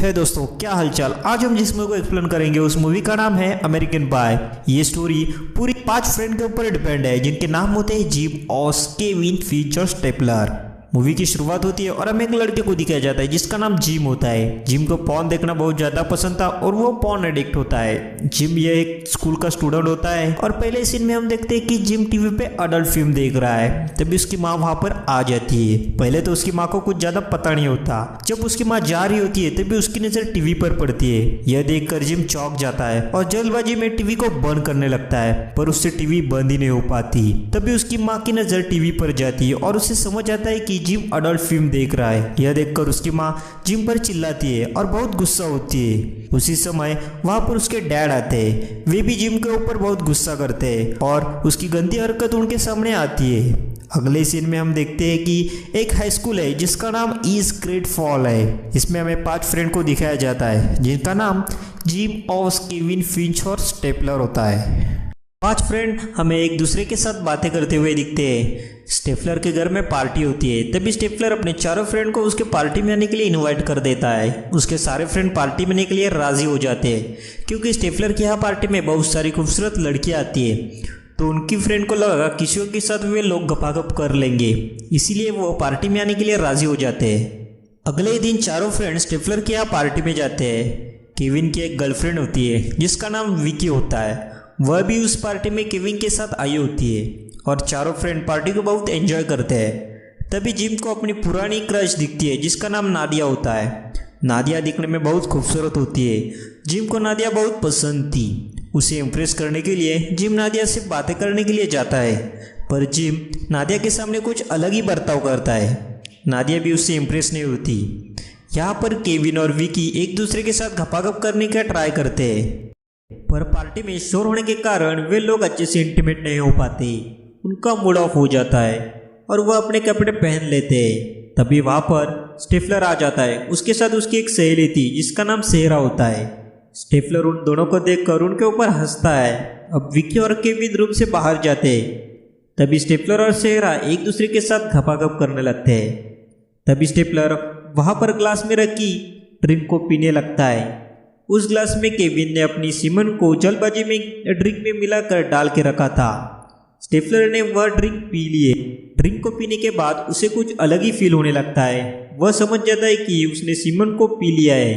है दोस्तों, क्या हालचाल। आज हम जिस मूवी को एक्सप्लेन करेंगे उस मूवी का नाम है अमेरिकन पाई। ये स्टोरी पूरी 5 फ्रेंड के ऊपर डिपेंड है जिनके नाम होते हैं जिम, ऑस, केविन, फिंच और स्टेपलर। मूवी की शुरुआत होती है और हमें एक लड़के को दिखाया जाता है जिसका नाम जिम होता है। जिम को पॉर्न देखना बहुत ज्यादा पसंद था और वो पॉर्न एडिक्ट होता है। जिम ये एक स्कूल का स्टूडेंट होता है और पहले सीन में हम देखते हैं कि जिम टीवी पे अडल्ट फिल्म देख रहा है। तभी उसकी माँ वहां पर आ जाती है। पहले तो उसकी माँ को कुछ ज्यादा पता नहीं होता। जब उसकी माँ जा रही होती है तभी उसकी नजर टीवी पर पड़ती है। यह देखकर जिम चौंक जाता है और जल्दबाजी में टीवी को बंद करने लगता है, पर उससे टीवी बंद ही नहीं हो पाती। तभी उसकी माँ की नजर टीवी पर जाती है और उसे समझ आता है कि जिम अडल्ट फिल्म देख रहा है। यह देखकर उसकी माँ जिम पर चिल्लाती है और बहुत गुस्सा होती है। उसी समय वहां पर उसके डैड आते हैं। वे भी जिम के ऊपर बहुत गुस्सा करते हैं और उसकी गंदी हरकत उनके सामने आती है। अगले सीन में हम देखते हैं कि एक हाई स्कूल है जिसका नाम ईस्ट ग्रेट फॉल है। इसमें हमें 5 फ्रेंड को दिखाया जाता है जिनका नाम जिम, ऑस, केविन, फिंच और स्टेपलर होता है। 5 फ्रेंड हमें एक दूसरे के साथ बातें करते हुए दिखते हैं। स्टेपलर के घर में पार्टी होती है। तभी स्टेपलर अपने चारों फ्रेंड को उसके पार्टी में आने के लिए इनवाइट कर देता है। उसके सारे फ्रेंड पार्टी में आने के लिए राजी हो जाते हैं क्योंकि स्टेपलर की यहाँ पार्टी में बहुत सारी खूबसूरत लड़कियाँ आती है। तो उनकी फ्रेंड को लगा किसी के साथ वे लोग गपागप कर लेंगे, इसीलिए वो पार्टी में आने के लिए राजी हो जाते हैं। अगले दिन चारों फ्रेंड स्टेपलर के यहाँ पार्टी में जाते हैं। केविन की एक गर्लफ्रेंड होती है जिसका नाम विकी होता है। वह भी उस पार्टी में केविन के साथ आई होती है और चारों फ्रेंड पार्टी को बहुत एंजॉय करते हैं। तभी जिम को अपनी पुरानी क्रश दिखती है जिसका नाम नादिया होता है। नादिया दिखने में बहुत खूबसूरत होती है। जिम को नादिया बहुत पसंद थी। उसे इम्प्रेस करने के लिए जिम नादिया से बातें करने के लिए जाता है, पर जिम नादिया के सामने कुछ अलग ही बर्ताव करता है। नादिया भी उससे इम्प्रेस नहीं होती। यहाँ पर केविन और विकी एक दूसरे के साथ घपाघप करने का ट्राई करते हैं, पर पार्टी में शोर होने के कारण वे लोग अच्छे से इंटीमेट नहीं हो पाते। उनका मूड ऑफ हो जाता है और वह अपने कपड़े पहन लेते हैं। तभी वहां पर स्टेपलर आ जाता है। उसके साथ उसकी एक सहेली थी जिसका नाम सेहरा होता है। स्टेपलर उन दोनों को देखकर उनके ऊपर हंसता है। अब विकी और केविन रूम से बाहर जाते हैं। तभी स्टेपलर और सेहरा एक दूसरे के साथ घपाघप करने लगते हैं। तभी स्टेपलर वहां पर ग्लास में रखी ड्रिंक को पीने लगता है। उस ग्लास में केविन ने अपनी सीमन को जल्दबाजी में ड्रिंक में मिलाकर डाल के रखा था। स्टेपलर ने वह ड्रिंक पी लिए। ड्रिंक को पीने के बाद उसे कुछ अलग ही फील होने लगता है। वह समझ जाता है कि उसने सीमन को पी लिया है।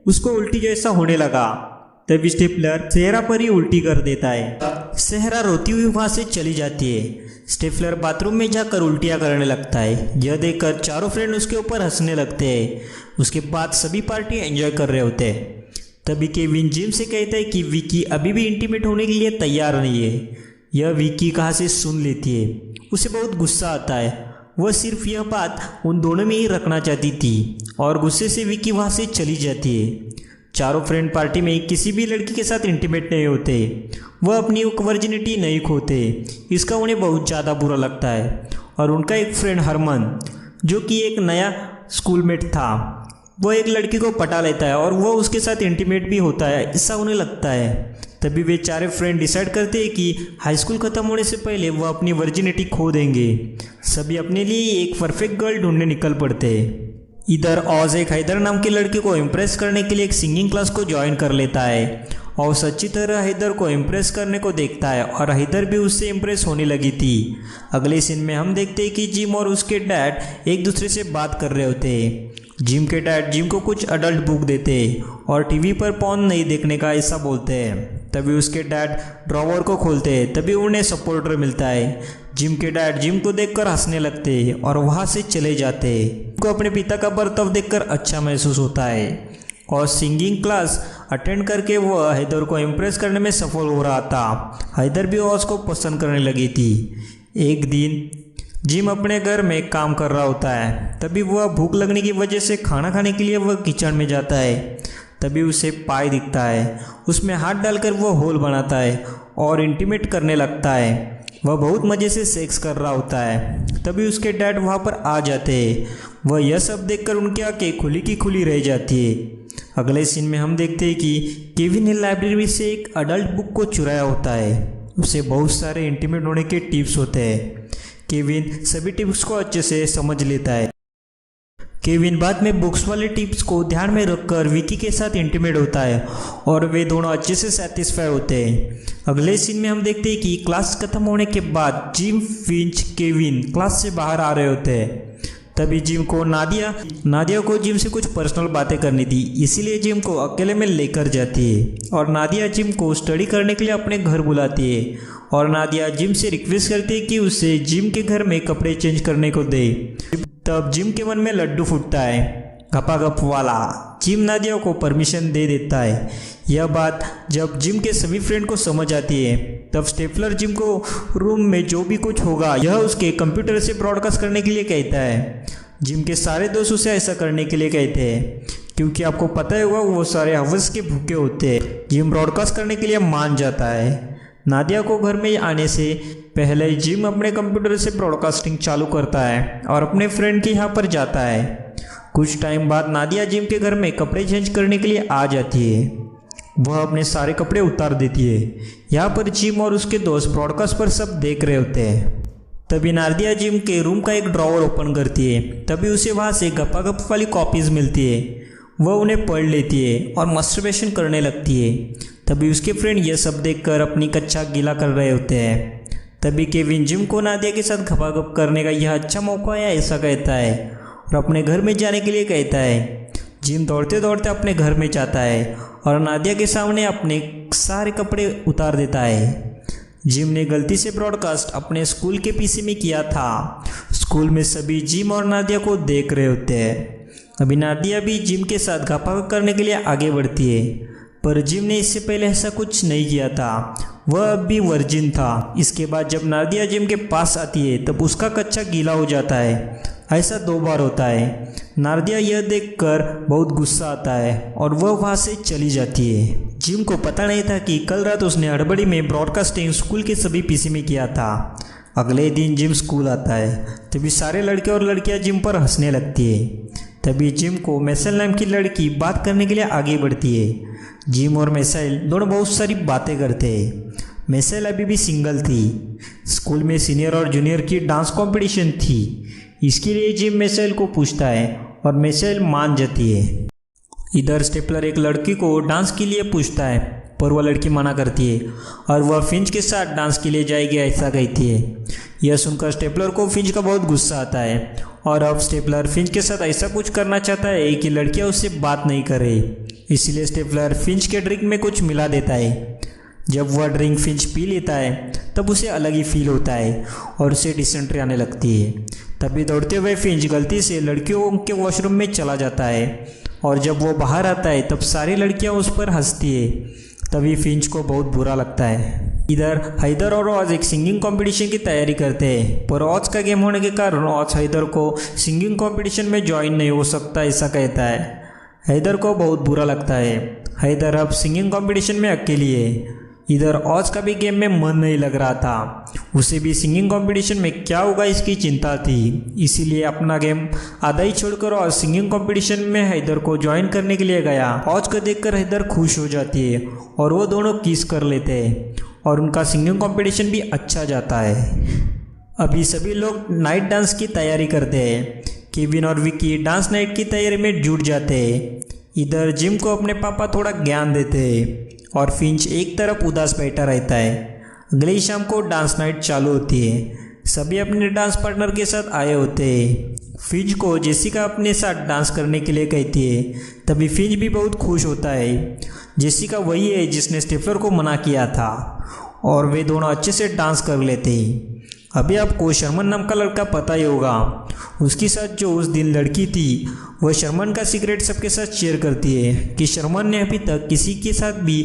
उसको उल्टी जैसा होने लगा। तभी स्टेपलर सेहरा पर ही उल्टी कर देता है। सेहरा रोती हुई वहां से चली जाती है। स्टेपलर बाथरूम में जाकर उल्टियां करने लगता है। यह देखकर चारों फ्रेंड उसके ऊपर हंसने लगते हैं। उसके बाद सभी पार्टी एंजॉय कर रहे होते हैं। तभी केविन जिम से कहता है कि विकी अभी भी इंटीमेट होने के लिए तैयार नहीं है। यह विकी कहाँ से सुन लेती है। उसे बहुत गुस्सा आता है। वह सिर्फ यह बात उन दोनों में ही रखना चाहती थी और गुस्से से विकी वहाँ से चली जाती है। चारों फ्रेंड पार्टी में किसी भी लड़की के साथ इंटीमेट नहीं होते। वह अपनी वर्जिनिटी नहीं खोते। इसका उन्हें बहुत ज़्यादा बुरा लगता है। और उनका एक फ्रेंड हरमन, जो कि एक नया स्कूलमेट था, वह एक लड़की को पटा लेता है और वह उसके साथ इंटीमेट भी होता है, ऐसा उन्हें लगता है। तभी वे चारों फ्रेंड डिसाइड करते हैं कि हाई स्कूल खत्म होने से पहले वह अपनी वर्जिनिटी खो देंगे। सभी अपने लिए एक परफेक्ट गर्ल ढूंढने निकल पड़ते हैं। इधर ऑज एक हैदर नाम की लड़की को इम्प्रेस करने के लिए एक सिंगिंग क्लास को ज्वाइन कर लेता है और अच्छी तरह हैदर को इम्प्रेस करने को देखता है और हैदर भी उससे इम्प्रेस होने लगी थी। अगले सीन में हम देखते हैं कि जिम और उसके डैड एक दूसरे से बात कर रहे होते हैं। जिम के डैड जिम को कुछ अडल्ट बुक देते हैं और टीवी पर पॉर्न नहीं देखने का ऐसा बोलते हैं। तभी उसके डैड ड्रॉवर को खोलते हैं। तभी उन्हें सपोर्टर मिलता है। जिम के डैड जिम को देखकर हंसने लगते हैं और वहां से चले जाते हैं। उनको अपने पिता का बर्ताव देखकर अच्छा महसूस होता है और सिंगिंग क्लास अटेंड करके वह हैदर को इम्प्रेस करने में सफल हो रहा था। हैदर भी ऑज को पसंद करने लगी थी। एक दिन जिम अपने घर में काम कर रहा होता है। तभी वह भूख लगने की वजह से खाना खाने के लिए वह किचन में जाता है। तभी उसे पाई दिखता है। उसमें हाथ डालकर वह होल बनाता है और इंटीमेट करने लगता है। वह बहुत मज़े से सेक्स कर रहा होता है। तभी उसके डैड वहाँ पर आ जाते हैं। वह यह सब देखकर उनकी आंखें खुली की खुली रह जाती है। अगले सीन में हम देखते हैं कि केविन ने लाइब्रेरी से एक अडल्ट बुक को चुराया होता है। उसे बहुत सारे इंटीमेट होने के टिप्स होते हैं। केविन सभी टिप्स को अच्छे से समझ लेता है। केविन बाद में बुक्स वाले टिप्स को ध्यान में रखकर विकी के साथ इंटीमेट होता है और वे दोनों अच्छे से सेटिस्फाई होते हैं। अगले सीन में हम देखते हैं कि क्लास खत्म होने के बाद जिम, फिंच, केविन क्लास से बाहर आ रहे होते हैं। तभी जिम को नादिया को जिम से कुछ पर्सनल बातें करनी थी, इसीलिए जिम को अकेले में लेकर जाती है और नादिया जिम को स्टडी करने के लिए अपने घर बुलाती है और नादिया जिम से रिक्वेस्ट करती है कि उसे जिम के घर में कपड़े चेंज करने को दे। तब जिम के मन में लड्डू फूटता है, गपागप वाला। जिम नादिया को परमिशन दे देता है। यह बात जब जिम के सभी फ्रेंड को समझ आती है तब स्टेपलर जिम को रूम में जो भी कुछ होगा यह उसके कंप्यूटर से ब्रॉडकास्ट करने के लिए कहता है। जिम के सारे दोस्त उसे ऐसा करने के लिए कहते हैं क्योंकि आपको पता ही होगा वो सारे हवस के भूखे होते हैं। जिम ब्रॉडकास्ट करने के लिए मान जाता है। नादिया को घर में आने से पहले जिम अपने कंप्यूटर से ब्रॉडकास्टिंग चालू करता है और अपने फ्रेंड के यहाँ पर जाता है। कुछ टाइम बाद नादिया जिम के घर में कपड़े चेंज करने के लिए आ जाती है। वह अपने सारे कपड़े उतार देती है। यहाँ पर जिम और उसके दोस्त ब्रॉडकास्ट पर सब देख रहे होते हैं। तभी नादिया जिम के रूम का एक ड्रॉवर ओपन करती है। तभी उसे वहाँ से गपागप वाली कॉपीज मिलती है। वह उन्हें पढ़ लेती है और मास्टरबेशन करने लगती है। तभी उसके फ्रेंड यह सब देखकर अपनी कच्चा गीला कर रहे होते हैं। तभी केविन जिम को नादिया के साथ गपागप करने का यह अच्छा मौका है ऐसा कहता है और अपने घर में जाने के लिए कहता है। जिम दौड़ते दौड़ते अपने घर में जाता है और नादिया के सामने अपने सारे कपड़े उतार देता है। जिम ने गलती से ब्रॉडकास्ट अपने स्कूल के पीसी में किया था। स्कूल में सभी जिम और नादिया को देख रहे होते हैं। अभी नादिया भी जिम के साथ गपागप करने के लिए आगे बढ़ती है, पर जिम ने इससे पहले ऐसा कुछ नहीं किया था। वह अब भी वर्जिन था। इसके बाद जब नादिया जिम के पास आती है तब उसका कच्चा गीला हो जाता है। ऐसा 2 बार होता है। नादिया यह देखकर बहुत गुस्सा आता है और वह वहाँ से चली जाती है। जिम को पता नहीं था कि कल रात उसने हड़बड़ी में ब्रॉडकास्टिंग स्कूल के सभी पीसी में किया था। अगले दिन जिम स्कूल आता है। तभी सारे लड़के और लड़कियां जिम पर हंसने लगती है। तभी जिम को मैसेल नाम की लड़की बात करने के लिए आगे बढ़ती है। जिम और मैसेल दोनों बहुत सारी बातें करते हैं। मैसेल अभी भी सिंगल थी। स्कूल में सीनियर और जूनियर की डांस कंपटीशन थी। इसके लिए जिम मैसेल को पूछता है और मैसेल मान जाती है। इधर स्टेपलर एक लड़की को डांस के लिए पूछता है पर वह लड़की मना करती है और वह फिंच के साथ डांस के लिए जाएगी ऐसा कहती है। यह सुनकर स्टेपलर को फिंच का बहुत गुस्सा आता है और अब स्टेपलर फिंच के साथ ऐसा कुछ करना चाहता है कि लड़कियां उससे बात नहीं करे। इसलिए स्टेपलर फिंच के ड्रिंक में कुछ मिला देता है। जब वह ड्रिंक फिंच पी लेता है तब उसे अलग ही फील होता है और उसे डिसेंट्री आने लगती है। तभी दौड़ते हुए फिंच गलती से लड़कियों के वॉशरूम में चला जाता है और जब वो बाहर आता है तब सारी लड़कियां उस पर हंसती है। तभी फिंच को बहुत बुरा लगता है। इधर हैदर और ऑज एक सिंगिंग कंपटीशन की तैयारी करते हैं, पर ऑज का गेम होने के कारण ऑज हैदर को सिंगिंग कंपटीशन में ज्वाइन नहीं हो सकता ऐसा कहता है। हैदर को बहुत बुरा लगता है। हैदर अब सिंगिंग कंपटीशन में अकेली है। इधर ऑज का भी गेम में मन नहीं लग रहा था। उसे भी सिंगिंग कंपटीशन में क्या होगा इसकी चिंता थी। इसीलिए अपना गेम आधा ही छोड़कर ऑज सिंगिंग कंपटीशन में हैदर को ज्वाइन करने के लिए गया। ऑज को देखकर हैदर खुश हो जाती है और वो दोनों किस कर लेते हैं और उनका सिंगिंग कंपटीशन भी अच्छा जाता है। अभी सभी लोग नाइट डांस की तैयारी करते हैं। केविन और विकी डांस नाइट की तैयारी में जुट जाते हैं। इधर जिम को अपने पापा थोड़ा ज्ञान देते हैं और फिंच एक तरफ उदास बैठा रहता है। अगली शाम को डांस नाइट चालू होती है। सभी अपने डांस पार्टनर के साथ आए होते हैं। फिंच को जेसिका अपने साथ डांस करने के लिए कहती है। तभी फिंच भी बहुत खुश होता है। जेसिका वही है जिसने स्टेपलर को मना किया था और वे दोनों अच्छे से डांस कर लेते हैं। अभी आपको शर्मन नाम का लड़का पता ही होगा। उसके साथ जो उस दिन लड़की थी वह शर्मन का सीक्रेट सबके साथ शेयर करती है कि शर्मन ने अभी तक किसी के साथ भी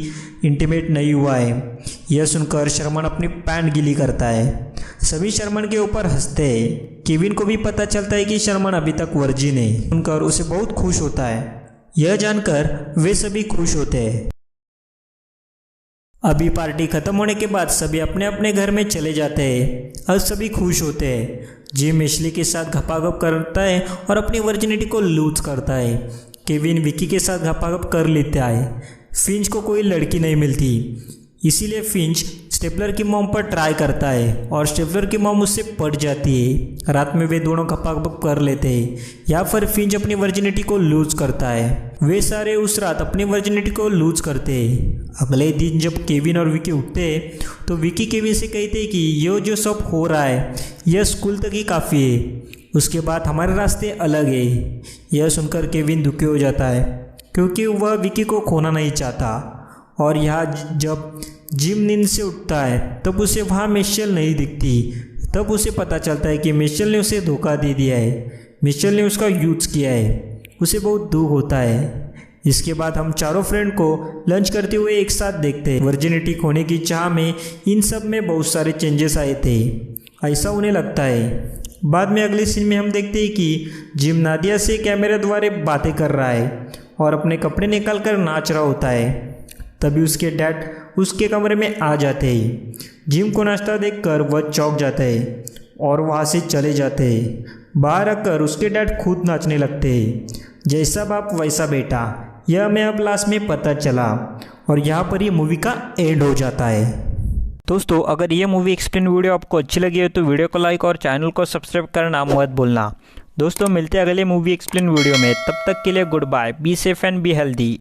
इंटीमेट नहीं हुआ है। यह सुनकर शर्मन अपनी पैंट गीली करता है। सभी शर्मन के ऊपर हंसते हैं। केविन को भी पता चलता है कि शर्मन अभी तक वर्जिन है। सुनकर उसे बहुत खुश होता है। यह जानकर वे सभी खुश होते हैं। अभी पार्टी खत्म होने के बाद सभी अपने अपने घर में चले जाते हैं। अब सभी खुश होते हैं। जिम एशली के साथ गपागप करता है और अपनी वर्जिनिटी को लूज करता है। केविन विकी के साथ गपागप कर लेता है। फिंच को कोई लड़की नहीं मिलती, इसीलिए फिंच स्टेपलर की मॉम पर ट्राई करता है और स्टेपलर की मॉम उससे पट जाती है। रात में वे दोनों खपाखप कर लेते हैं। यहाँ पर फिंच अपनी वर्जिनिटी को लूज करता है। वे सारे उस रात अपनी वर्जिनिटी को लूज करते हैं। अगले दिन जब केविन और विकी उठते हैं तो विकी केविन से कहते हैं कि ये जो सब हो रहा है यह स्कूल तक ही काफ़ी है, उसके बाद हमारे रास्ते अलग है। यह सुनकर केविन दुखी हो जाता है क्योंकि वह विकी को खोना नहीं चाहता। और यहाँ जब जिम नींद से उठता है तब उसे वहाँ मिशेल नहीं दिखती। तब उसे पता चलता है कि मिशेल ने उसे धोखा दे दिया है, मिशेल ने उसका यूज़ किया है। उसे बहुत दुख होता है। इसके बाद हम चारों फ्रेंड को लंच करते हुए एक साथ देखते हैं। वर्जिनिटी खोने की चाह में इन सब में बहुत सारे चेंजेस आए थे, ऐसा उन्हें लगता है। बाद में अगले सीन में हम देखते हैं कि जिम नादिया से कैमरे द्वारा बातें कर रहा है और अपने कपड़े निकाल कर नाच रहा होता है। तभी उसके डैड उसके कमरे में आ जाते हैं। जिम को नाचता देखकर वह चौंक जाता है और वहाँ से चले जाते हैं। बाहर आकर उसके डैड खुद नाचने लगते हैं। जैसा बाप वैसा बेटा, यह हमें अब लास्ट में पता चला और यहाँ पर ये मूवी का एंड हो जाता है। दोस्तों, अगर ये मूवी एक्सप्लेन वीडियो आपको अच्छी लगी है तो वीडियो को लाइक और चैनल को सब्सक्राइब करना मत भूलना। दोस्तों, मिलते हैं अगले मूवी एक्सप्लेन वीडियो में। तब तक के लिए goodbye, be safe and be healthy.